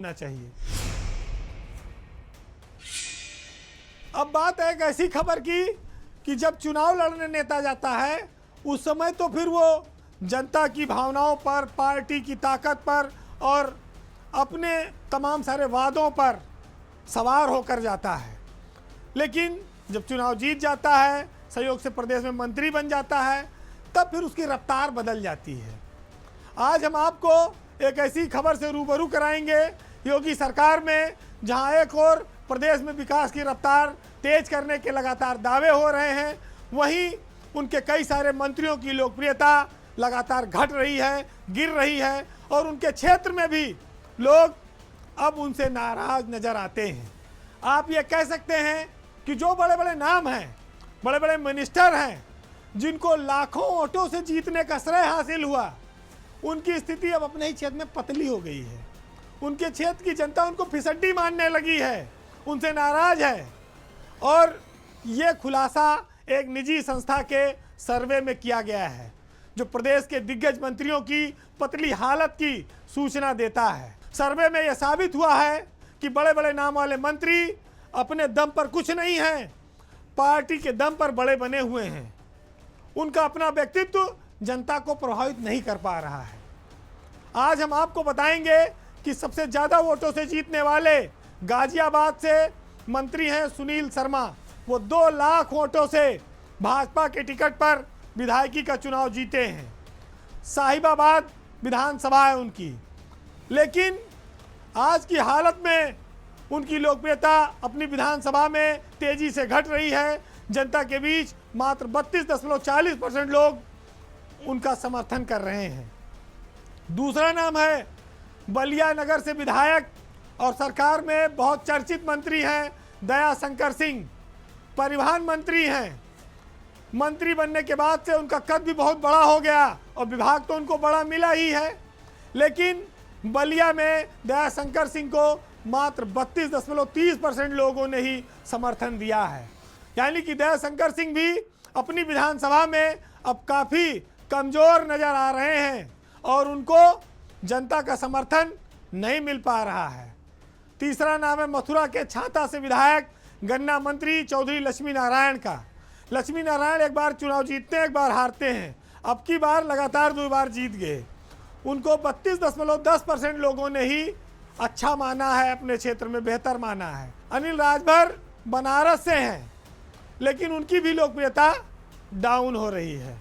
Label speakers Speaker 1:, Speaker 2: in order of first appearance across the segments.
Speaker 1: ना चाहिए। अब बात है एक ऐसी खबर की कि जब चुनाव लड़ने नेता जाता है उस समय तो फिर वो जनता की भावनाओं पर, पार्टी की ताकत पर और अपने तमाम सारे वादों पर सवार होकर जाता है। लेकिन जब चुनाव जीत जाता है, सहयोग से प्रदेश में मंत्री बन जाता है, तब फिर उसकी रफ्तार बदल जाती है। आज हम आपको एक ऐसी खबर से रूबरू कराएंगे योगी सरकार में, जहां एक और प्रदेश में विकास की रफ्तार तेज करने के लगातार दावे हो रहे हैं, वहीं उनके कई सारे मंत्रियों की लोकप्रियता लगातार घट रही है, गिर रही है और उनके क्षेत्र में भी लोग अब उनसे नाराज नजर आते हैं। आप ये कह सकते हैं कि जो बड़े बड़े नाम हैं, बड़े बड़े मिनिस्टर हैं, जिनको लाखों वोटों से जीतने का श्रेय हासिल हुआ, उनकी स्थिति अब अपने ही क्षेत्र में पतली हो गई है। उनके क्षेत्र की जनता उनको फिसड्डी मानने लगी है, उनसे नाराज है। और ये खुलासा एक निजी संस्था के सर्वे में किया गया है, जो प्रदेश के दिग्गज मंत्रियों की पतली हालत की सूचना देता है। सर्वे में यह साबित हुआ है कि बड़े बड़े नाम वाले मंत्री अपने दम पर कुछ नहीं हैं, पार्टी के दम पर बड़े बने हुए हैं। उनका अपना व्यक्तित्व जनता को प्रभावित नहीं कर पा रहा है। आज हम आपको बताएंगे कि सबसे ज़्यादा वोटों से जीतने वाले गाजियाबाद से मंत्री हैं सुनील शर्मा। वो 2 लाख वोटों से भाजपा के टिकट पर विधायकी का चुनाव जीते हैं। साहिबाबाद विधानसभा है उनकी, लेकिन आज की हालत में उनकी लोकप्रियता अपनी विधानसभा में तेजी से घट रही है। जनता के बीच मात्र 32.40% लोग उनका समर्थन कर रहे हैं। दूसरा नाम है बलिया नगर से विधायक और सरकार में बहुत चर्चित मंत्री हैं दया शंकर सिंह। परिवहन मंत्री हैं। मंत्री बनने के बाद से उनका कद भी बहुत बड़ा हो गया और विभाग तो उनको बड़ा मिला ही है, लेकिन बलिया में दया शंकर सिंह को मात्र 32.30% लोगों ने ही समर्थन दिया है। यानी कि दया शंकर सिंह भी अपनी विधानसभा में अब काफ़ी कमज़ोर नज़र आ रहे हैं और उनको जनता का समर्थन नहीं मिल पा रहा है। तीसरा नाम है मथुरा के छाता से विधायक गन्ना मंत्री चौधरी लक्ष्मी नारायण का। लक्ष्मी नारायण एक बार चुनाव जीतते हैं, एक बार हारते हैं। अब की बार लगातार 2 बार जीत गए। उनको 32.10% लोगों ने ही अच्छा माना है, अपने क्षेत्र में बेहतर माना है। अनिल राजभर बनारस से हैं, लेकिन उनकी भी लोकप्रियता डाउन हो रही है,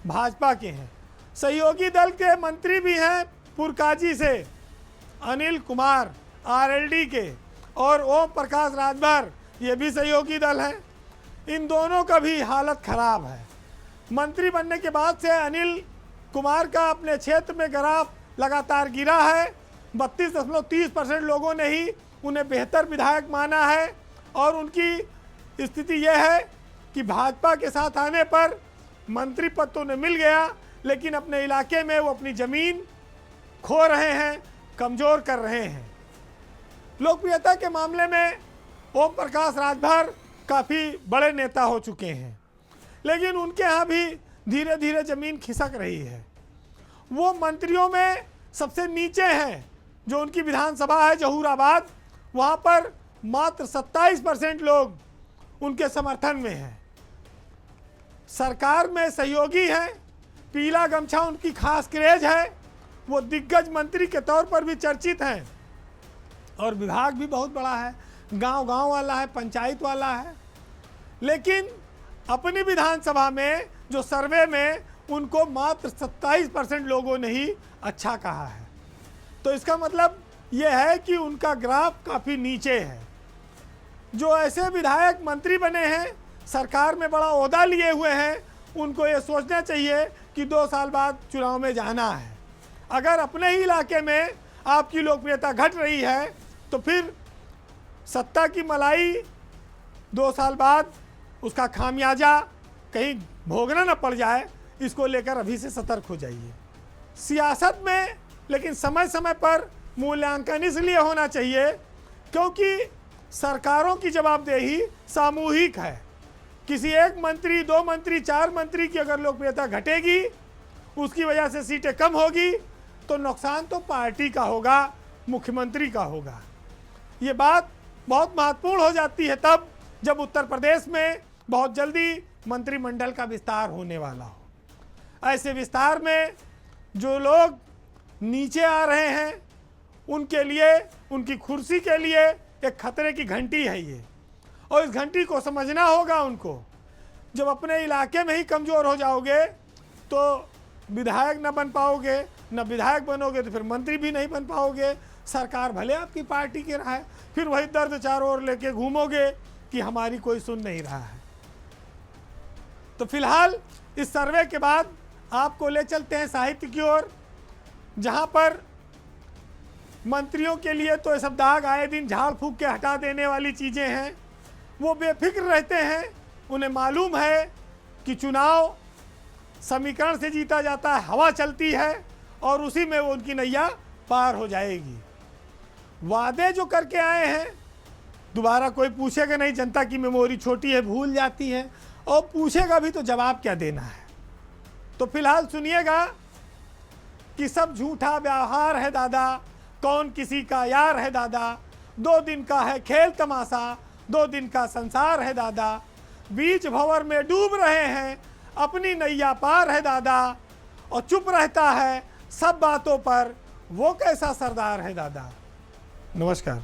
Speaker 1: भाजपा के हैं। सहयोगी दल के मंत्री भी हैं पुरकाजी से अनिल कुमार आरएलडी के, और ओम प्रकाश राजभर, ये भी सहयोगी दल हैं। इन दोनों का भी हालत खराब है। मंत्री बनने के बाद से अनिल कुमार का अपने क्षेत्र में ग्राफ लगातार गिरा है। 32.30% लोगों ने ही उन्हें बेहतर विधायक माना है और उनकी स्थिति यह है कि भाजपा के साथ आने पर मंत्री पद तो उन्हें मिल गया, लेकिन अपने इलाके में वो अपनी ज़मीन खो रहे हैं, कमज़ोर कर रहे हैं। लोकप्रियता के मामले में ओम प्रकाश राजभर काफ़ी बड़े नेता हो चुके हैं, लेकिन उनके यहाँ भी धीरे धीरे ज़मीन खिसक रही है। वो मंत्रियों में सबसे नीचे हैं। जो उनकी विधानसभा है जहूराबाद, वहाँ पर मात्र 27% लोग उनके समर्थन में हैं। सरकार में सहयोगी हैं, पीला गमछा उनकी खास क्रेज है। वो दिग्गज मंत्री के तौर पर भी चर्चित हैं और विभाग भी बहुत बड़ा है, गांव-गांव वाला है, पंचायत वाला है। लेकिन अपनी विधानसभा में जो सर्वे में उनको मात्र 27% लोगों ने ही अच्छा कहा है। तो इसका मतलब यह है कि उनका ग्राफ काफ़ी नीचे है। जो ऐसे विधायक मंत्री बने हैं, सरकार में बड़ा ओहदा लिए हुए हैं, उनको ये सोचना चाहिए कि 2 साल बाद चुनाव में जाना है। अगर अपने ही इलाके में आपकी लोकप्रियता घट रही है तो फिर सत्ता की मलाई 2 साल बाद उसका खामियाजा कहीं भोगना न पड़ जाए, इसको लेकर अभी से सतर्क हो जाइए। सियासत में लेकिन समय समय पर मूल्यांकन इसलिए होना चाहिए क्योंकि सरकारों की जवाबदेही सामूहिक है। किसी एक मंत्री, 2 मंत्री, 4 मंत्री की अगर लोकप्रियता घटेगी, उसकी वजह से सीटें कम होगी, तो नुकसान तो पार्टी का होगा, मुख्यमंत्री का होगा। ये बात बहुत महत्वपूर्ण हो जाती है तब जब उत्तर प्रदेश में बहुत जल्दी मंत्रिमंडल का विस्तार होने वाला हो। ऐसे विस्तार में जो लोग नीचे आ रहे हैं उनके लिए, उनकी कुर्सी के लिए एक खतरे की घंटी है ये, और इस घंटी को समझना होगा उनको। जब अपने इलाके में ही कमज़ोर हो जाओगे तो विधायक न बन पाओगे, न विधायक बनोगे तो फिर मंत्री भी नहीं बन पाओगे। सरकार भले आपकी पार्टी की रहा है, फिर वही दर्द चारों ओर लेके घूमोगे कि हमारी कोई सुन नहीं रहा है। तो फिलहाल इस सर्वे के बाद आपको ले चलते हैं साहित्य की ओर, जहां पर मंत्रियों के लिए तो ये सब दाग आए दिन झाड़ फूक के हटा देने वाली चीज़ें हैं। वो बेफिक्र रहते हैं, उन्हें मालूम है कि चुनाव समीकरण से जीता जाता है, हवा चलती है और उसी में वो उनकी नैया पार हो जाएगी। वादे जो करके आए हैं दोबारा कोई पूछेगा नहीं, जनता की मेमोरी छोटी है, भूल जाती है, और पूछेगा भी तो जवाब क्या देना है। तो फिलहाल सुनिएगा कि सब झूठा व्यवहार है दादा, कौन किसी का यार है दादा, 2 दिन का है खेल तमाशा, 2 दिन का संसार है दादा, बीच भंवर में डूब रहे हैं, अपनी नैया पार है दादा, और चुप रहता है सब बातों पर, वो कैसा सरदार है दादा। नमस्कार।